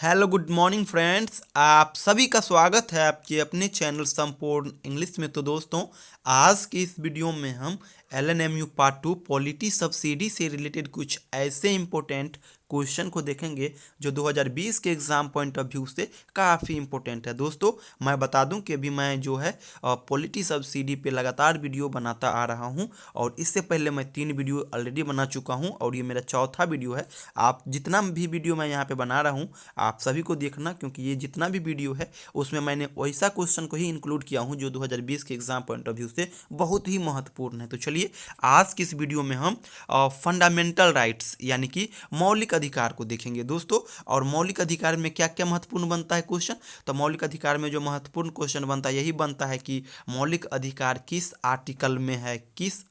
Hello good morning friends. आप सभी का स्वागत है आपके अपने चैनल संपूर्ण इंग्लिश में। तो दोस्तों, आज की इस वीडियो में हम LNMU पार्ट 2 पॉलिटी सब्सिडी से रिलेटेड कुछ ऐसे इंपॉर्टेंट क्वेश्चन को देखेंगे जो 2020 के एग्ज़ाम पॉइंट ऑफ व्यू से काफ़ी इंपॉर्टेंट है। दोस्तों, मैं बता दूं कि अभी मैं जो है पॉलिटी सब्सिडी पे लगातार वीडियो बनाता आ रहा हूं और इससे पहले मैं 3 वीडियो ऑलरेडी बना चुका हूं और ये मेरा चौथा वीडियो है। आप जितना भी वीडियो मैं यहाँ पे बना रहा हूँ आप सभी को देखना, क्योंकि ये जितना भी वीडियो है उसमें मैंने वैसा क्वेश्चन को ही इंक्लूड किया हूँ जो 2020 के एग्जाम पॉइंट ऑफ व्यू से बहुत ही महत्वपूर्ण है। तो चलिए, आज की इस वीडियो में हम फंडामेंटल राइट्स यानी कि मौलिक अधिकार को देखेंगे दोस्तों। और मौलिक अधिकार में क्या क्या महत्वपूर्ण बनता है क्वेश्चन, तो मौलिक अधिकार में जो महत्वपूर्ण क्वेश्चन बनता है यही बनता है कि मौलिक अधिकार किस आर्टिकल में है, किस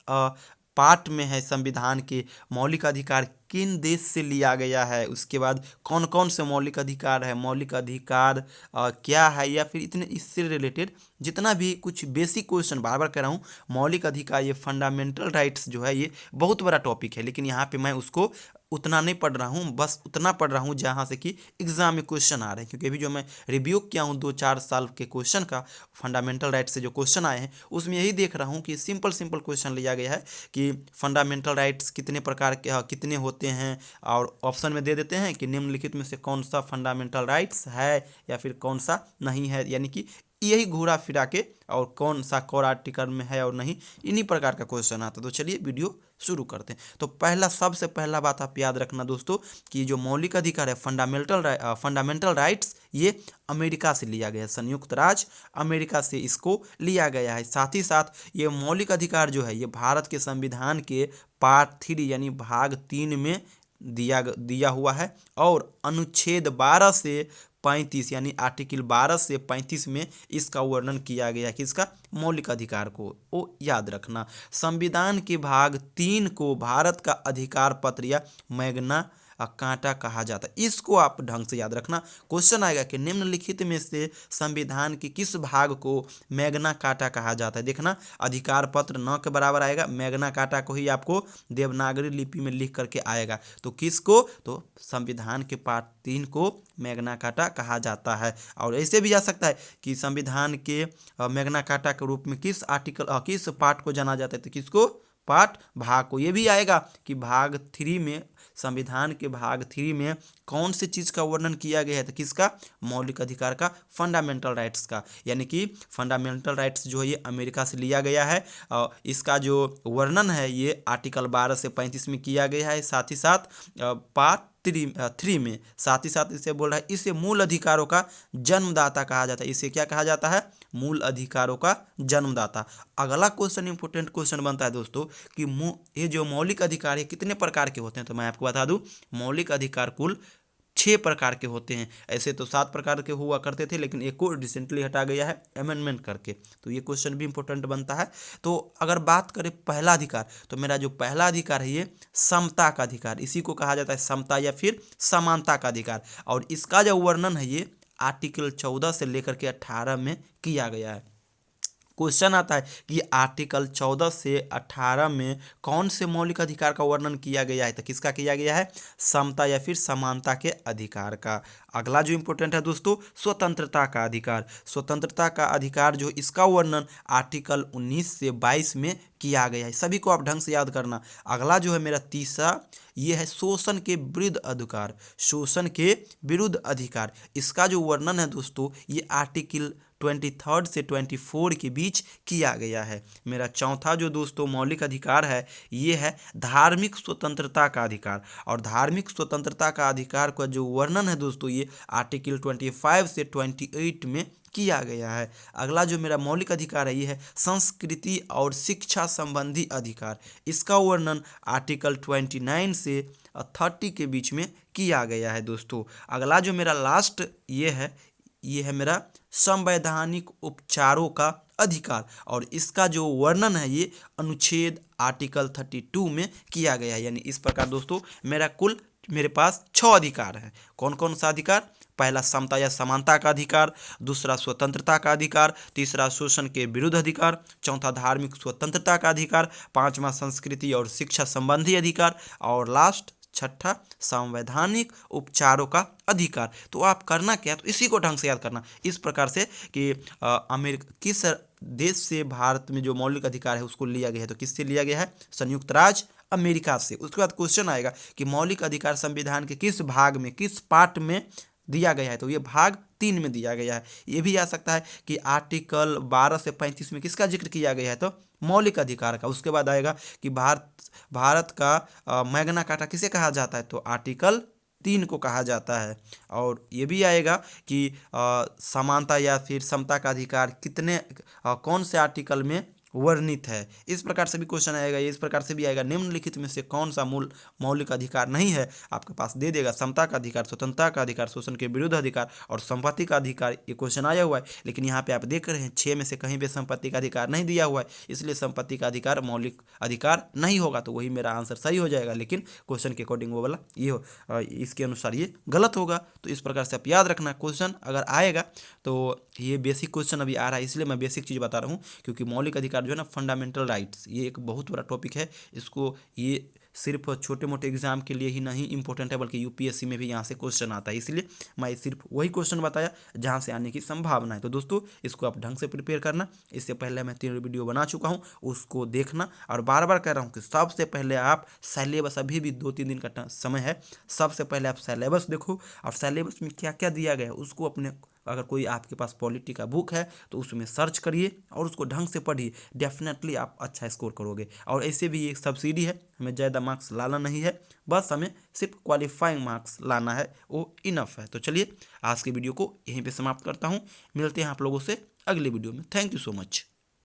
पार्ट में है संविधान के, मौलिक अधिकार किन देश से लिया गया है, उसके बाद कौन कौन से मौलिक अधिकार है, मौलिक अधिकार क्या है, या फिर इतने इससे रिलेटेड जितना भी कुछ बेसिक क्वेश्चन, बार बार कह रहा हूँ मौलिक अधिकार, ये फंडामेंटल राइट्स जो है ये बहुत बड़ा टॉपिक है, लेकिन यहाँ पे मैं उसको उतना नहीं पढ़ रहा हूँ, बस उतना पढ़ रहा हूँ जहाँ से कि एग्जाम में क्वेश्चन आ रहे हैं। क्योंकि अभी जो मैं रिव्यू किया हूँ 2-4 साल के क्वेश्चन का, फंडामेंटल राइट से जो क्वेश्चन आए हैं उसमें यही देख रहा हूँ कि सिंपल सिंपल क्वेश्चन लिया गया है कि फंडामेंटल राइट्स कितने प्रकार के कितने होते हैं, और ऑप्शन में दे देते हैं कि निम्नलिखित में से कौन सा फंडामेंटल राइट्स है या फिर कौन सा नहीं है, यानी कि यही घूरा फिरा के, और कौन सा कोर आर्टिकल में है और नहीं, इन्हीं प्रकार का क्वेश्चन आता। तो चलिए वीडियो शुरू करते हैं। तो सबसे पहला बात आप याद रखना दोस्तों कि जो मौलिक अधिकार है फंडामेंटल राइट्स, ये अमेरिका से लिया गया है, संयुक्त राज्य अमेरिका से इसको लिया गया है। साथ ही साथ ये मौलिक अधिकार जो है ये भारत के संविधान के पार्ट 3 यानी भाग 3 में दिया हुआ है, और अनुच्छेद 12 से 35 यानी आर्टिकल 12 से 35 में इसका वर्णन किया गया है कि इसका मौलिक अधिकार को वो याद रखना। संविधान के भाग 3 को भारत का अधिकार पत्र या मैग्ना कांटा कहा जाता है। इसको आप ढंग से याद रखना। क्वेश्चन आएगा कि निम्नलिखित में से संविधान के किस भाग को मैग्ना कांटा कहा जाता है। देखना, अधिकार पत्र 9 के बराबर आएगा, मैग्ना कांटा को ही आपको देवनागरी लिपि में लिख करके आएगा। तो किसको, तो संविधान के पार्ट 3 को मैग्ना कांटा कहा जाता है। और ऐसे भी जा सकता है कि संविधान के मैग्ना कांटा के रूप में किस किस पार्ट को जाना जाता है, तो किसको, पार्ट भाग को। ये भी आएगा कि भाग 3 में, संविधान के भाग 3 में कौन सी चीज़ का वर्णन किया गया है, तो किसका, मौलिक अधिकार का, फंडामेंटल राइट्स का। यानी कि फंडामेंटल राइट्स जो है ये अमेरिका से लिया गया है, और इसका जो वर्णन है ये आर्टिकल 12 से 35 में किया गया है। साथ ही साथ पार्ट 3 में, साथ ही साथ इसे बोल रहा है इसे मूल अधिकारों का जन्मदाता कहा जाता है। इसे क्या कहा जाता है, मूल अधिकारों का जन्मदाता। अगला क्वेश्चन इंपोर्टेंट क्वेश्चन बनता है दोस्तों कि ये जो मौलिक अधिकार है कितने प्रकार के होते हैं, तो मैं आपको बता दूं मौलिक अधिकार कुल 6 प्रकार के होते हैं। ऐसे तो 7 प्रकार के हुआ करते थे, लेकिन एक को रिसेंटली हटा गया है अमेंडमेंट करके। तो ये क्वेश्चन भी इंपॉर्टेंट बनता है। तो अगर बात करें पहला अधिकार, तो मेरा जो पहला अधिकार है ये समता का अधिकार, इसी को कहा जाता है समता या फिर समानता का अधिकार। और इसका जो वर्णन है ये आर्टिकल 14 से लेकर के 18 में किया गया है। क्वेश्चन आता है कि आर्टिकल 14 से 18 में कौन से मौलिक अधिकार का वर्णन किया गया है, तो किसका किया गया है, समता या फिर समानता के अधिकार का। अगला जो इंपॉर्टेंट है दोस्तों, स्वतंत्रता का अधिकार। स्वतंत्रता का अधिकार जो इसका वर्णन आर्टिकल 19 से 22 में किया गया है। सभी को आप ढंग से याद करना। अगला जो है मेरा तीसरा, ये है शोषण के विरुद्ध अधिकार। शोषण के विरुद्ध अधिकार, इसका जो वर्णन है दोस्तों ये आर्टिकल 23 से 24 के बीच किया गया है। मेरा चौथा जो दोस्तों मौलिक अधिकार है ये है धार्मिक स्वतंत्रता का अधिकार। और धार्मिक स्वतंत्रता का अधिकार का जो वर्णन है दोस्तों ये आर्टिकल 25 से 28 में किया गया है। अगला जो मेरा मौलिक अधिकार है ये है संस्कृति और शिक्षा संबंधी अधिकार। इसका वर्णन आर्टिकल 29 से 30 के बीच में किया गया है दोस्तों। अगला जो मेरा लास्ट ये है मेरा संवैधानिक उपचारों का अधिकार, और इसका जो वर्णन है ये अनुच्छेद आर्टिकल 32 में किया गया है। यानी इस प्रकार दोस्तों मेरे पास 6 अधिकार हैं। कौन कौन सा अधिकार, पहला समता या समानता का अधिकार, दूसरा स्वतंत्रता का अधिकार, तीसरा शोषण के विरुद्ध अधिकार, चौथा धार्मिक स्वतंत्रता का अधिकार, पांचवा संस्कृति और शिक्षा संबंधी अधिकार, और लास्ट छठा, संवैधानिक उपचारों का अधिकार। तो आप करना क्या, तो इसी को ढंग से याद करना इस प्रकार से कि अमेरिका किस देश से भारत में जो मौलिक अधिकार है उसको लिया गया है, तो किससे लिया गया है, संयुक्त राज्य अमेरिका से। उसके बाद क्वेश्चन आएगा कि मौलिक अधिकार संविधान के किस भाग में, किस पार्ट में दिया गया है, तो ये भाग 3 में दिया गया है। ये भी आ सकता है कि आर्टिकल 12 से 35 में किसका जिक्र किया गया है, तो मौलिक अधिकार का। उसके बाद आएगा कि भारत का मैग्ना कार्टा किसे कहा जाता है, तो आर्टिकल 3 को कहा जाता है। और ये भी आएगा कि समानता या फिर समता का अधिकार कौन से आर्टिकल में वर्णित है। इस प्रकार से भी क्वेश्चन आएगा। इस प्रकार से भी आएगा, निम्नलिखित में से कौन सा मूल मौलिक अधिकार नहीं है, आपके पास दे देगा समता का अधिकार, स्वतंत्रता का अधिकार, शोषण के विरुद्ध अधिकार और संपत्ति का अधिकार। ये क्वेश्चन आया हुआ है, लेकिन यहाँ पे आप देख रहे हैं 6 में से कहीं पे संपत्ति का अधिकार नहीं दिया हुआ है, इसलिए संपत्ति का अधिकार मौलिक अधिकार नहीं होगा। तो वही मेरा आंसर सही हो जाएगा, लेकिन क्वेश्चन के अकॉर्डिंग वो वाला इसके अनुसार ये गलत होगा। तो इस प्रकार से आप याद रखना, क्वेश्चन अगर आएगा तो ये बेसिक क्वेश्चन अभी आ रहा है, इसलिए मैं बेसिक चीज़ बता रहा हूँ, क्योंकि मौलिक अधिकार जो है ना, फंडामेंटल राइट्स, ये एक बहुत बड़ा टॉपिक है। इसको ये सिर्फ छोटे मोटे एग्जाम के लिए ही नहीं इंपॉर्टेंट है, बल्कि यूपीएससी में भी यहाँ से क्वेश्चन आता है, इसलिए मैं सिर्फ वही क्वेश्चन बताया जहाँ से आने की संभावना है। तो दोस्तों इसको आप ढंग से प्रिपेयर करना। इससे पहले मैं 3 वीडियो बना चुका हूँ, उसको देखना। और बार बार कह रहा हूँ कि सबसे पहले आप सिलेबस, अभी भी 2-3 दिन का समय है, सबसे पहले आप सिलेबस देखो, और सिलेबस में क्या क्या दिया गया है उसको अपने, अगर कोई आपके पास पॉलिटी का बुक है तो उसमें सर्च करिए और उसको ढंग से पढ़िए, डेफिनेटली आप अच्छा स्कोर करोगे। और ऐसे भी एक सब्सिडी है, हमें ज़्यादा मार्क्स लाना नहीं है, बस हमें सिर्फ क्वालिफाइंग मार्क्स लाना है, वो इनफ है। तो चलिए आज की वीडियो को यहीं पे समाप्त करता हूँ, मिलते हैं आप लोगों से अगले वीडियो में। Thank you so much.